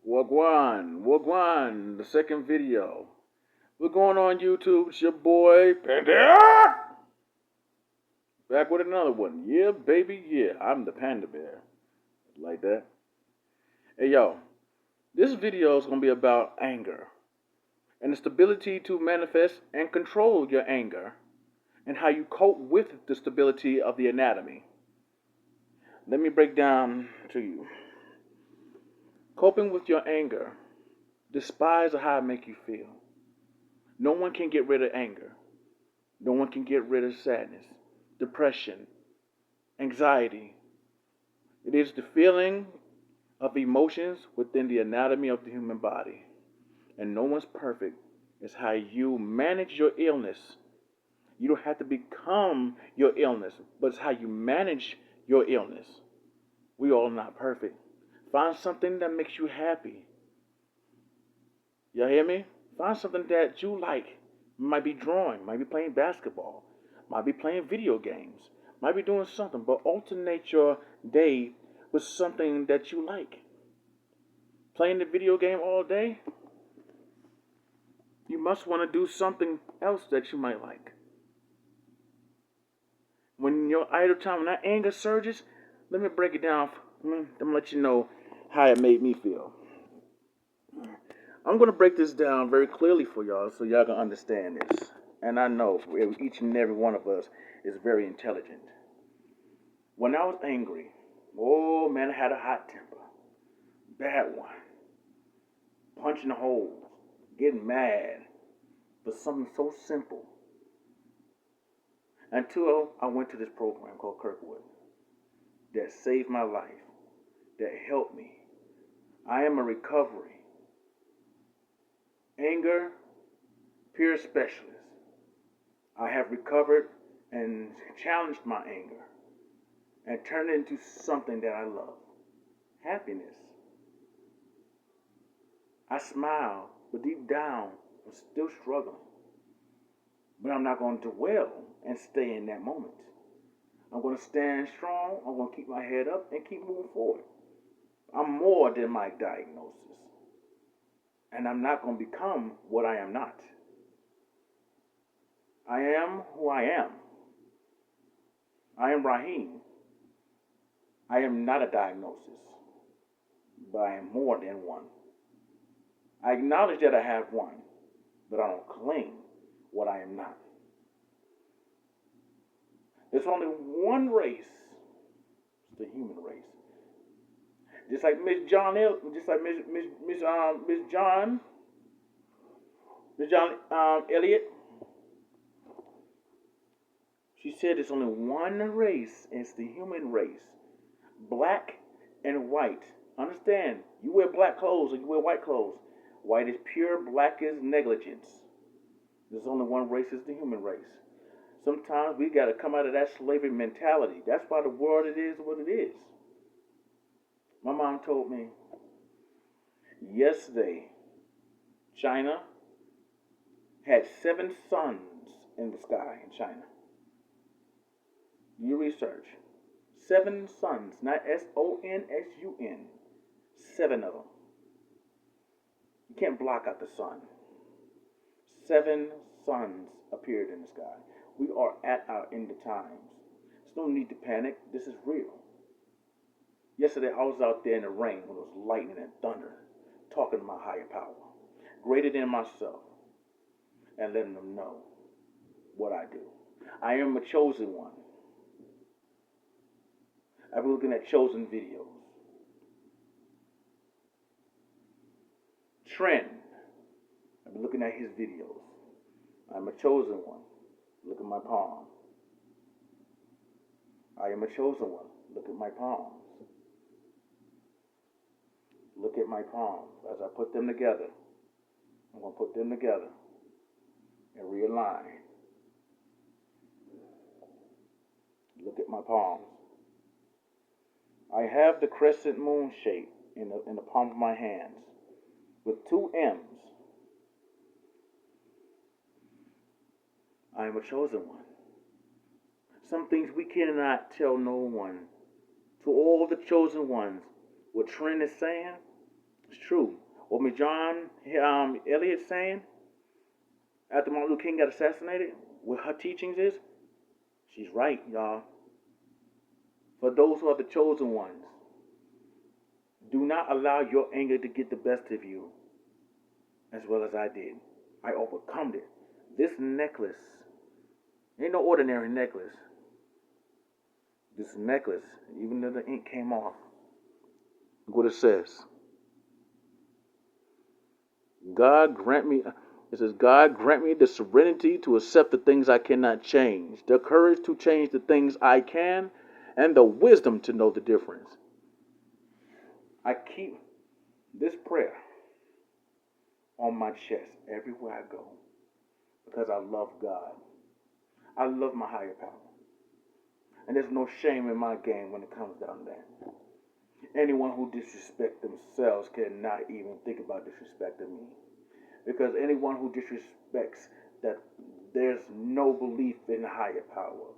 Wagwan, the second video. We're going on YouTube. It's your boy Panda. Back with another one. Yeah, baby, yeah. I'm the Panda Bear. Like that. Hey, yo. This video is going to be about anger and the stability to manifest and control your anger and how you cope with the stability of the anatomy. Let me break down to you. Coping with your anger. Despise how it make you feel. No one can get rid of anger. No one can get rid of sadness, depression, anxiety. It is the feeling of emotions within the anatomy of the human body. And no one's perfect. It's how you manage your illness. You don't have to become your illness, but it's how you manage your illness. We all not perfect. Find something that makes you happy. Y'all hear me? Find something that you like. Might be drawing, might be playing basketball, might be playing video games, might be doing something, but alternate your day with something that you like. Playing the video game all day? You must want to do something else that you might like. When your idle time, when that anger surges, let me break it down. I'm gonna let you know how it made me feel. I'm going to break this down very clearly for y'all so y'all can understand this. And I know each and every one of us is very intelligent. When I was angry, oh man, I had a hot temper. Bad one. Punching holes. Getting mad for something so simple. Until I went to this program called Kirkwood that saved my life, that helped me. I am a recovery anger peer specialist. I have recovered and challenged my anger and turned it into something that I love. Happiness. I smile, but deep down, I'm still struggling. But I'm not going to dwell and stay in that moment. I'm going to stand strong. I'm going to keep my head up and keep moving forward. I'm more than my diagnosis. And I'm not going to become what I am not. I am who I am. I am Raheem. I am not a diagnosis, but I am more than one. I acknowledge that I have one, but I don't claim what I am not. There's only one race, it's the human race. Just like Miss John, just like Miss John Elliott, she said there's only one race, and it's the human race. Black and white. Understand, you wear black clothes or you wear white clothes. White is pure, black is negligence. There's only one race, it's the human race. Sometimes we got to come out of that slavery mentality. That's why the world it is what it is. My mom told me yesterday China had 7 suns in the sky in China. You research. 7 suns, not SONSUN. 7 of them. You can't block out the sun. 7 suns appeared in the sky. We are at our end of times. There's no need to panic. This is real. Yesterday I was out there in the rain when it was lightning and thunder, talking to my higher power, greater than myself, and letting them know what I do. I am a chosen one. I've been looking at chosen videos. Trend. I've been looking at his videos. I'm a chosen one. Look at my palm. I am a chosen one. Look at my palms. Look at my palms. As I put them together, I'm going to put them together and realign. Look at my palms. I have the crescent moon shape in the palm of my hands with 2 M's. I am a chosen one. Some things we cannot tell no one. To all the chosen ones, what Trent is saying, It's true. What Miss John Elliott saying after Martin Luther King got assassinated, what her teachings is, she's right, y'all. For those who are the chosen ones, do not allow your anger to get the best of you as well as I did. I overcome it. This necklace ain't no ordinary necklace. This necklace, even though the ink came off, look what it says. God grant me, it says, God grant me the serenity to accept the things I cannot change, the courage to change the things I can, and the wisdom to know the difference. I keep this prayer on my chest everywhere I go because I love God. I love my higher power. And there's no shame in my game when it comes down to that. Anyone who disrespects themselves cannot even think about disrespecting me. Because anyone who disrespects that there's no belief in higher power,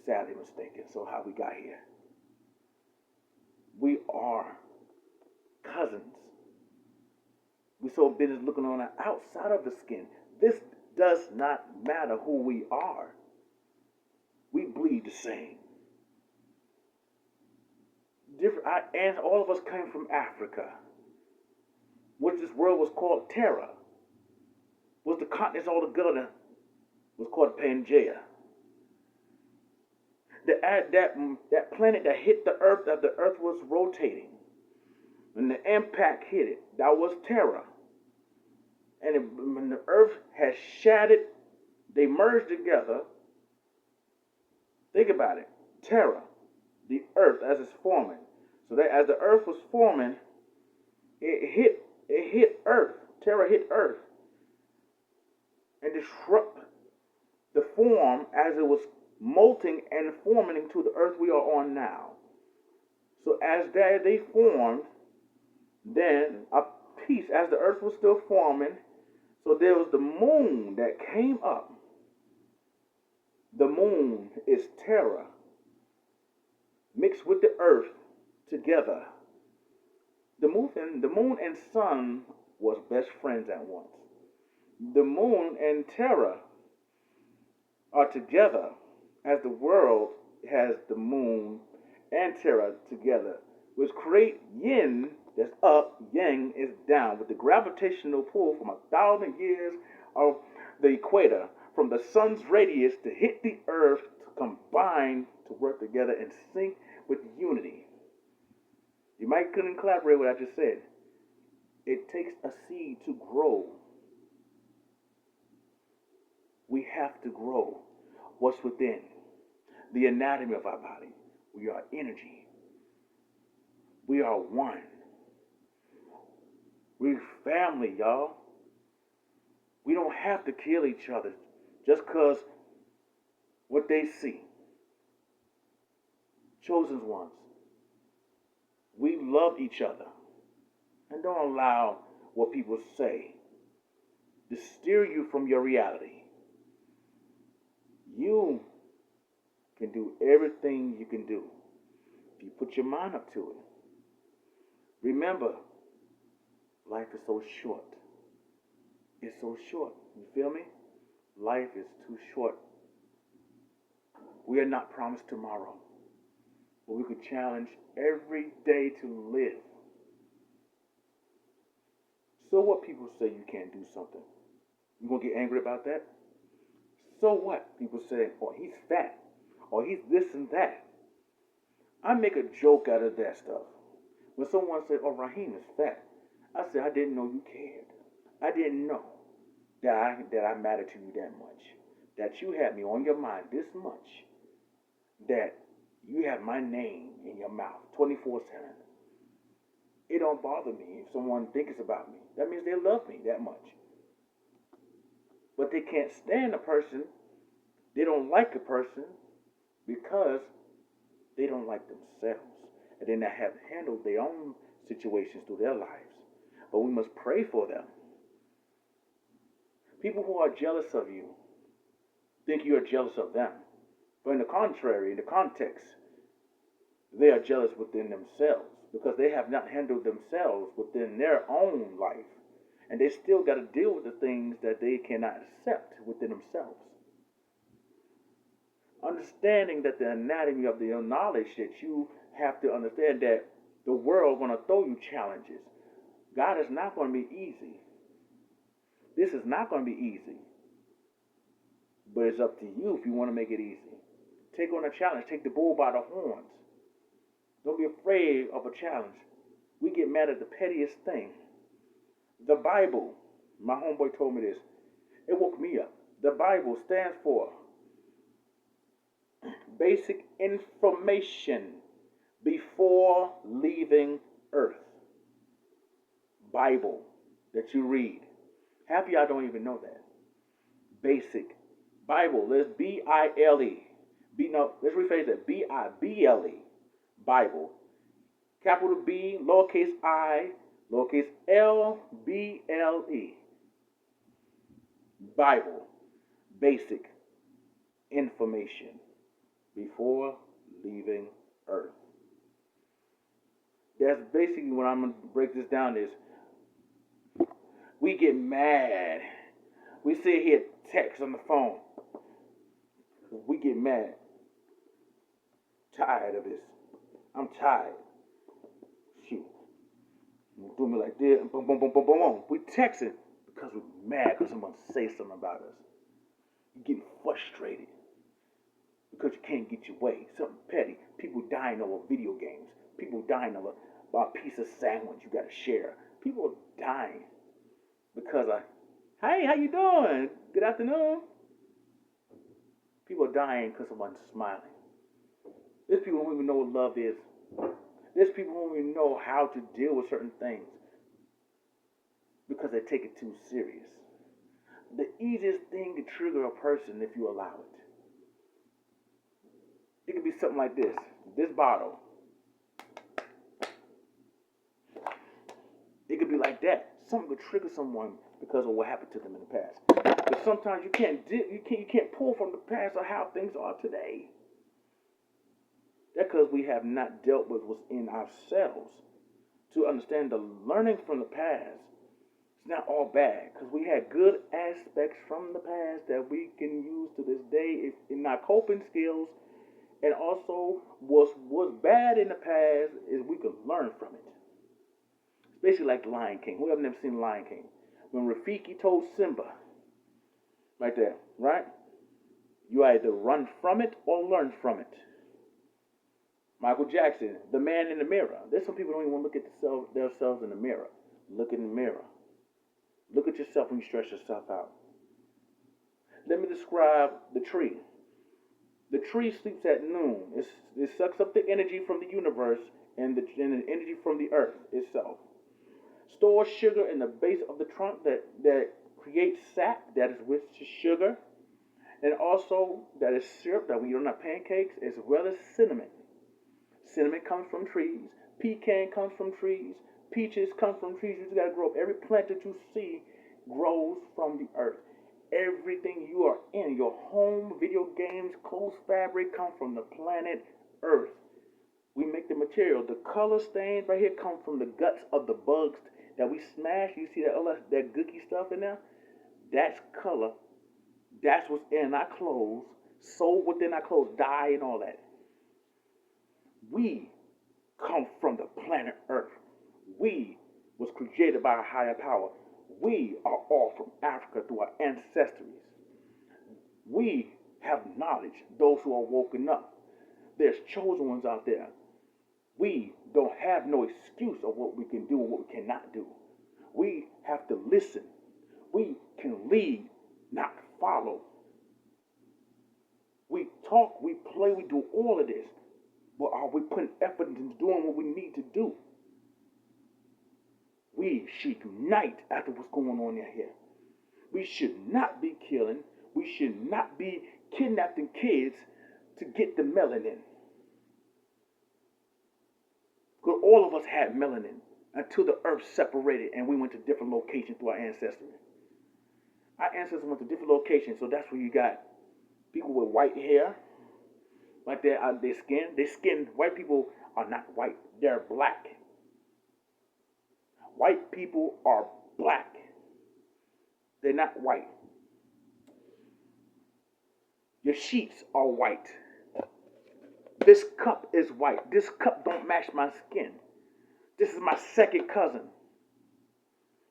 sadly mistaken. So how we got here? We are cousins. We so busy looking on the outside of the skin. This does not matter who we are. We bleed the same. And all of us came from Africa, which this world was called Terra. Was the continents altogether was called Pangea. That planet that hit the Earth as the Earth was rotating, when the impact hit it, that was Terra. And when the Earth has shattered, they merged together. Think about it, Terra, the Earth as it's forming. So that as the Earth was forming, it hit Earth. Terra hit Earth and disrupt the form as it was molting and forming into the Earth we are on now. So as they formed, then a piece as the Earth was still forming. So there was the moon that came up. The moon is Terra mixed with the Earth together. The moon and sun was best friends at once. The moon and Terra are together as the world has the moon and Terra together, which create yin that's up, yang is down, with the gravitational pull from 1,000 years of the equator, from the sun's radius to hit the earth, to combine to work together in sync with unity. You might couldn't collaborate with what I just said. It takes a seed to grow. We have to grow what's within the anatomy of our body. We are energy. We are one. We're family, y'all. We don't have to kill each other just because what they see. Chosen ones. We love each other. And don't allow what people say to steer you from your reality. You can do everything you can do if you put your mind up to it. Remember, life is so short. It's so short. You feel me? Life is too short. We are not promised tomorrow, but we could challenge every day to live. So what people say you can't do something? You gonna get angry about that? So what? People say, oh, he's fat. Or he's this and that. I make a joke out of that stuff. When someone said, oh, Raheem is fat, I said, I didn't know you cared. I didn't know that I mattered to you that much. That you had me on your mind this much. That you have my name in your mouth 24/7. It don't bother me if someone thinks about me. That means they love me that much. But they can't stand a person. They don't like a person because they don't like themselves. And then they have handled their own situations through their lives. But we must pray for them. People who are jealous of you think you are jealous of them. But in the contrary, in the context, they are jealous within themselves. because they have not handled themselves within their own life. And they still got to deal with the things that they cannot accept within themselves. Understanding that the anatomy of the knowledge that you have to understand that the world going to throw you challenges. God is not going to be easy. This is not going to be easy. But it's up to you if you want to make it easy. Take on a challenge. Take the bull by the horns. Don't be afraid of a challenge. We get mad at the pettiest thing. The Bible, my homeboy told me this. It woke me up. The Bible stands for basic information before leaving earth. Bible that you read. Half of y'all don't even know that. Basic. Bible. Let's B-I-L-E. Let's rephrase that. B-I-B-L-E. Bible. Capital B, lowercase I, lowercase L, B-L-E. Bible. Basic information before leaving earth. That's basically what I'm going to break this down is we get mad. We sit here text on the phone. We get mad. Tired of this. I'm tired. Shoot. You do me like this. Boom, boom, boom, boom, boom, boom. We texting because we're mad because someone say something about us. You get frustrated because you can't get your way. Something petty. People dying over video games. People dying over a piece of sandwich you got to share. People are dying because hey, how you doing? Good afternoon. People are dying because someone's smiling. There's people who don't even know what love is. There's people who don't even know how to deal with certain things because they take it too serious. The easiest thing to trigger a person if you allow it. It could be something like this. This bottle. It could be like that. Something could trigger someone because of what happened to them in the past. But sometimes you can't pull from the past or how things are today. That's because we have not dealt with what's in ourselves to understand the learning from the past. It's not all bad because we had good aspects from the past that we can use to this day in our coping skills. And also, what's bad in the past is we can learn from it. It's basically like The Lion King. Who have never seen The Lion King? When Rafiki told Simba, right there, right? You either run from it or learn from it. Michael Jackson, The Man in the Mirror. There's some people who don't even want to look at themselves in the mirror. Look in the mirror. Look at yourself when you stretch yourself out. Let me describe the tree. The tree sleeps at noon. It sucks up the energy from the universe and the energy from the earth itself. Stores sugar in the base of the trunk that creates sap, that is which is sugar. And also that is syrup that we eat on our pancakes, as well as cinnamon. Cinnamon comes from trees. Pecan comes from trees. Peaches come from trees. You just got to grow up. Every plant that you see grows from the earth. Everything you are in, your home, video games, clothes, fabric, come from the planet Earth. We make the material. The color stains right here come from the guts of the bugs that we smash. You see that gooky stuff in there? That's color. That's what's in our clothes. Sold within our clothes, dye and all that. We come from the planet Earth. We was created by a higher power. We are all from Africa through our ancestries. We have knowledge, those who are woken up. There's chosen ones out there. We don't have no excuse of what we can do and what we cannot do. We have to listen. We can lead, not follow. We talk, we play, we do all of this. But are we putting effort into doing what we need to do? We should unite after what's going on in here. We should not be killing. We should not be kidnapping kids to get the melanin. Because all of us had melanin until the earth separated and we went to different locations through our ancestry. Our ancestors went to different locations, so that's where you got people with white hair, like their skin. White people are not white, they're black. White people are black. They're not white. Your sheets are white. This cup is white. This cup don't match my skin. This is my second cousin.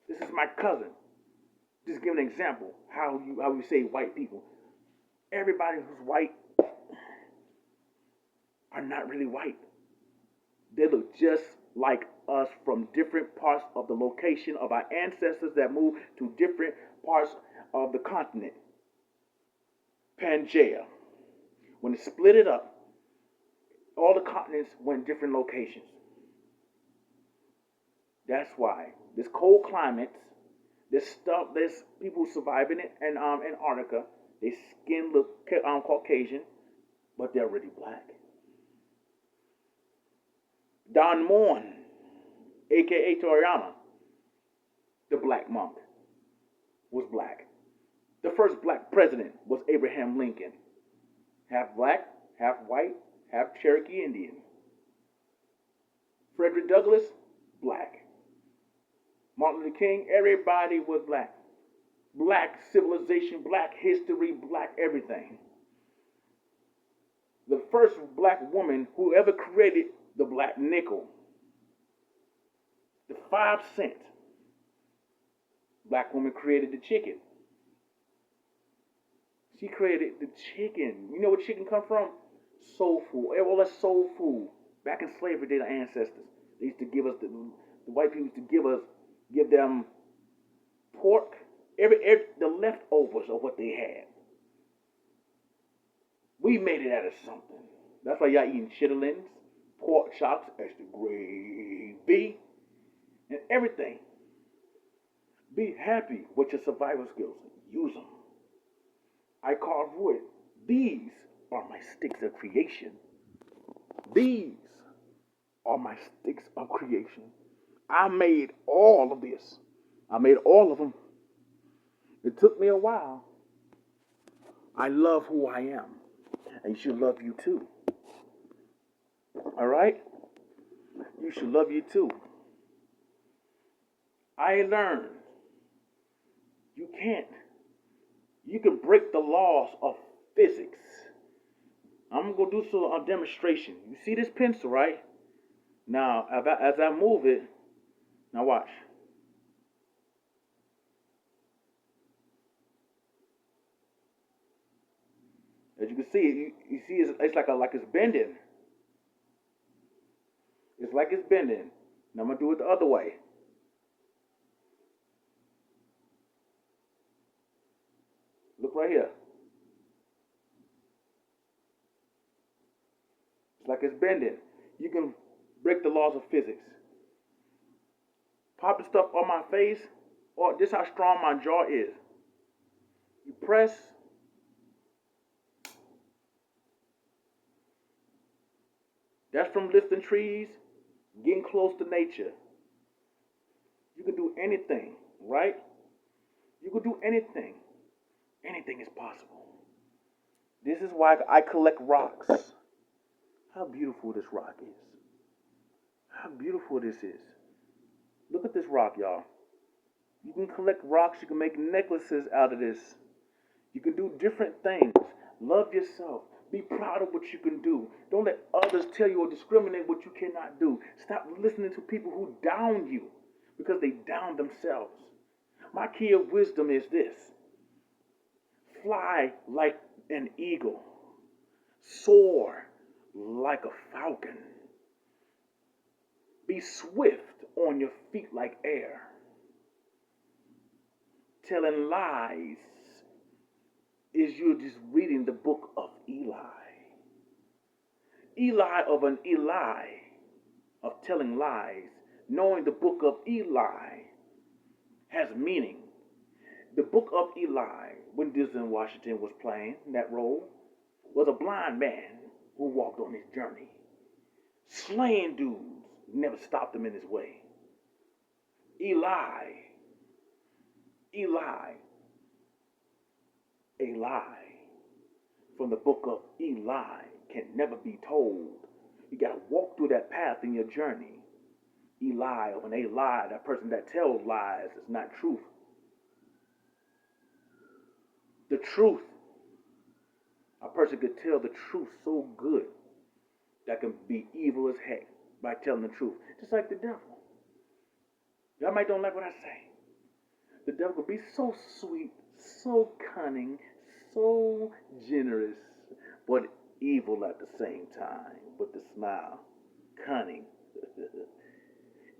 This is my cousin. Just give an example how you say white people. Everybody who's white are not really white. They look just like us from different parts of the location of our ancestors that moved to different parts of the continent. Pangea. When it split it up, all the continents went different locations. That's why this cold climate, this stuff, there's people surviving it in Antarctica. They skin look Caucasian, but they're really black. Don Juan, aka Toriyama, the black monk, was black. The first black president was Abraham Lincoln. Half black, half white, half Cherokee Indian. Frederick Douglass, black. Martin Luther King, everybody was black. Black civilization, black history, black everything. The first black woman who ever created the black nickel, the 5 cent. Black woman created the chicken. She created the chicken. You know where chicken come from? Soul food. Well, that's soul food. Back in slavery, they the ancestors. They used to give us the white people used to give them pork, every the leftovers of what they had. We made it out of something. That's why y'all eating chitterlings, pork chops, extra gravy, and everything. Be happy with your survival skills. Use them. I carve wood. These are my sticks of creation. These are my sticks of creation. I made all of this. I made all of them. It took me a while. I love who I am. And you should love you too. All right? You should love you too. I learned you can break the laws of physics. I'm going to do a demonstration. You see this pencil, right? Now, as I move it, now watch. As you can see, you see it's like it's bending. It's like it's bending. Now I'm going to do it the other way. Look right here. It's like it's bending. You can break the laws of physics. Popping stuff on my face, or this is how strong my jaw is. You press. That's from lifting trees, getting close to nature. You can do anything, right? You can do anything. Anything is possible. This is why I collect rocks. How beautiful this rock is. How beautiful this is. Look at this rock, y'all. You can collect rocks. You can make necklaces out of this. You can do different things. Love yourself. Be proud of what you can do. Don't let others tell you or discriminate what you cannot do. Stop listening to people who down you because they down themselves. My key of wisdom is this. Fly like an eagle. Soar like a falcon. Be swift on your feet like air. Telling lies is you're just reading the book of Eli. Eli of an Eli of telling lies. Knowing the book of Eli has meaning. The book of Eli, when Denzel Washington was playing that role, was a blind man who walked on his journey. Slaying dudes never stopped him in his way. Eli, a lie from the book of Eli can never be told. You got to walk through that path in your journey. Eli, or when they lie, that person that tells lies is not truth. The truth, a person could tell the truth so good that can be evil as heck by telling the truth. Just like the devil. Y'all might don't like what I say. The devil could be so sweet, so cunning, so generous, but evil at the same time with the smile. Cunning.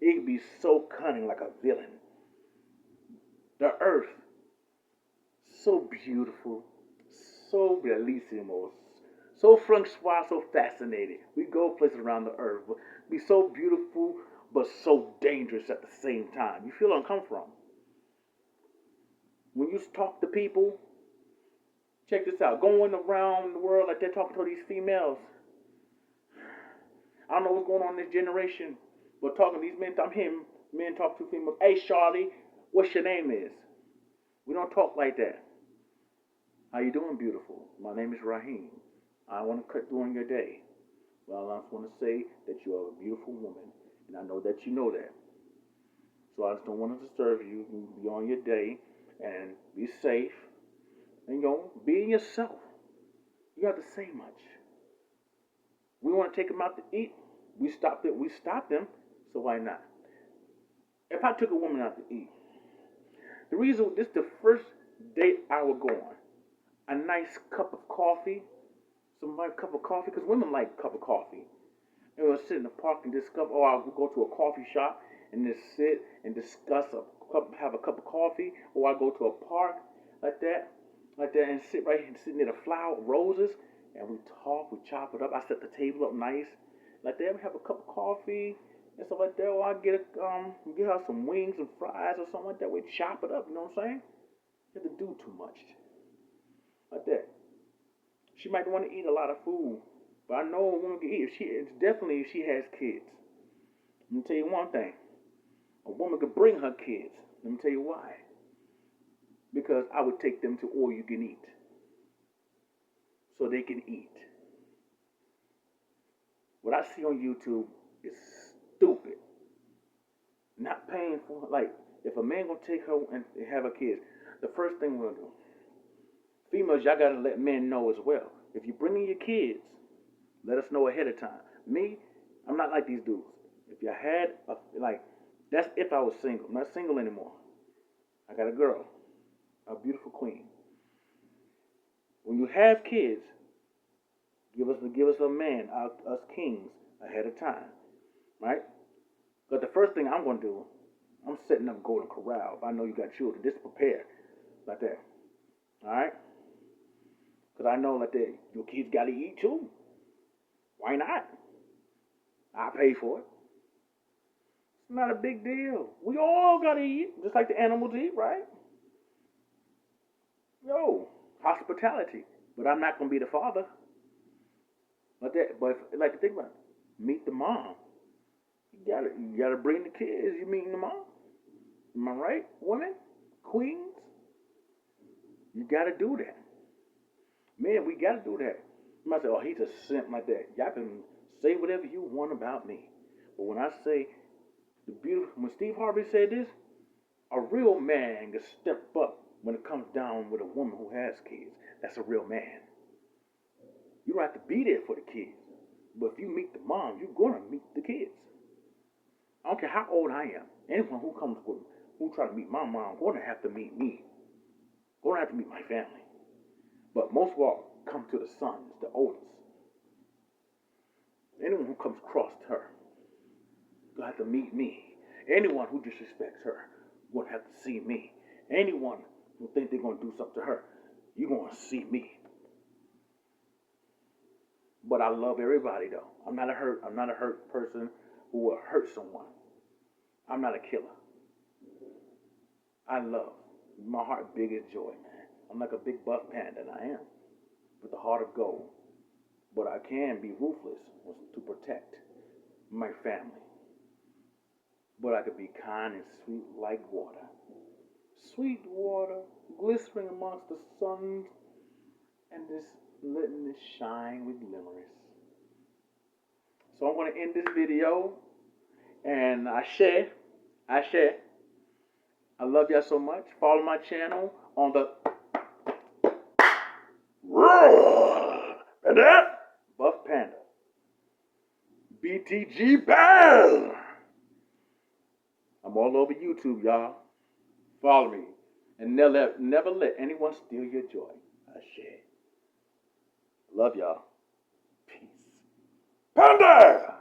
It could be so cunning like a villain. The earth, so beautiful, so bellissimo, so Francois, so fascinating. We go places around the earth, but be so beautiful, but so dangerous at the same time. You feel where I'm coming from. When you talk to people, check this out. Going around the world like they're talking to these females. I don't know what's going on in this generation, but talking to these men, I'm hearing men talk to females. Hey, Charlie, what's your name is? We don't talk like that. How you doing, beautiful? My name is Raheem. I want to cut during your day. Well, I just want to say that you are a beautiful woman, and I know that you know that. So I just don't want to disturb you. You be on your day and be safe, and be yourself. You have to say much. We want to take them out to eat. We stop it. We stop them. So why not? If I took a woman out to eat, the reason this is the first date I would go on, a nice cup of coffee, some nice cup of coffee, because women like a cup of coffee. And we'll sit in the park and discuss, or I'll go to a coffee shop and just sit and discuss have a cup of coffee, or I go to a park like that, and sit right here and sit near the flower roses, and we talk, we chop it up. I set the table up nice, like that. We have a cup of coffee and stuff like that. Or I get her some wings and fries or something like that. We chop it up. You know what I'm saying? You have to do too much like that. She might want to eat a lot of food, but I know a woman can eat. It's definitely if she has kids. Let me tell you one thing. A woman could bring her kids. Let me tell you why. Because I would take them to all you can eat. So they can eat. What I see on YouTube is stupid. Not paying for, like, if a man gonna take her and have her kids, the first thing we'll do, females, y'all gotta let men know as well. If you're bringing your kids, let us know ahead of time. Me, I'm not like these dudes. If you had that's if I was single. I'm not single anymore. I got a girl, a beautiful queen. When you have kids, give us a man, us kings, ahead of time, right? But the first thing I'm gonna do, I'm setting up Golden Corral. If I know you got children, just prepare like that. All right? Because I know like that your kids gotta eat too. Why not? I pay for it. It's not a big deal. We all gotta eat, just like the animals eat, right? Yo, hospitality. But I'm not gonna be the father. Like that. But like to think about it. Meet the mom. You gotta bring the kids. You meeting the mom. Am I right, women? Queens? You gotta do that. Man, we gotta do that. You might say, oh, he's a simp like that. Y'all can say whatever you want about me. But when I say when Steve Harvey said this, a real man can step up when it comes down with a woman who has kids. That's a real man. You don't have to be there for the kids. But if you meet the mom, you're gonna meet the kids. I don't care how old I am. Anyone who comes with who try to meet my mom, gonna have to meet me. Gonna have to meet my family. But most of all, come to the sons, the oldest. Anyone who comes across her, gonna have to meet me. Anyone who disrespects her, gonna have to see me. Anyone who think they're gonna do something to her, you're gonna see me. But I love everybody though. I'm not a hurt person who will hurt someone. I'm not a killer. I love. My heart big as joy, man. I'm like a big buff panda, and I am. With a heart of gold. But I can be ruthless to protect my family. But I could be kind and sweet like water. Sweet water, glistering amongst the suns, and just letting it shine with glimmers. So I'm going to end this video. And I share. I love y'all so much. Follow my channel on the Buff Panda. BTG Bell. I'm all over YouTube, y'all. Follow me. And never let anyone steal your joy. I share. Love y'all. Peace. Panda!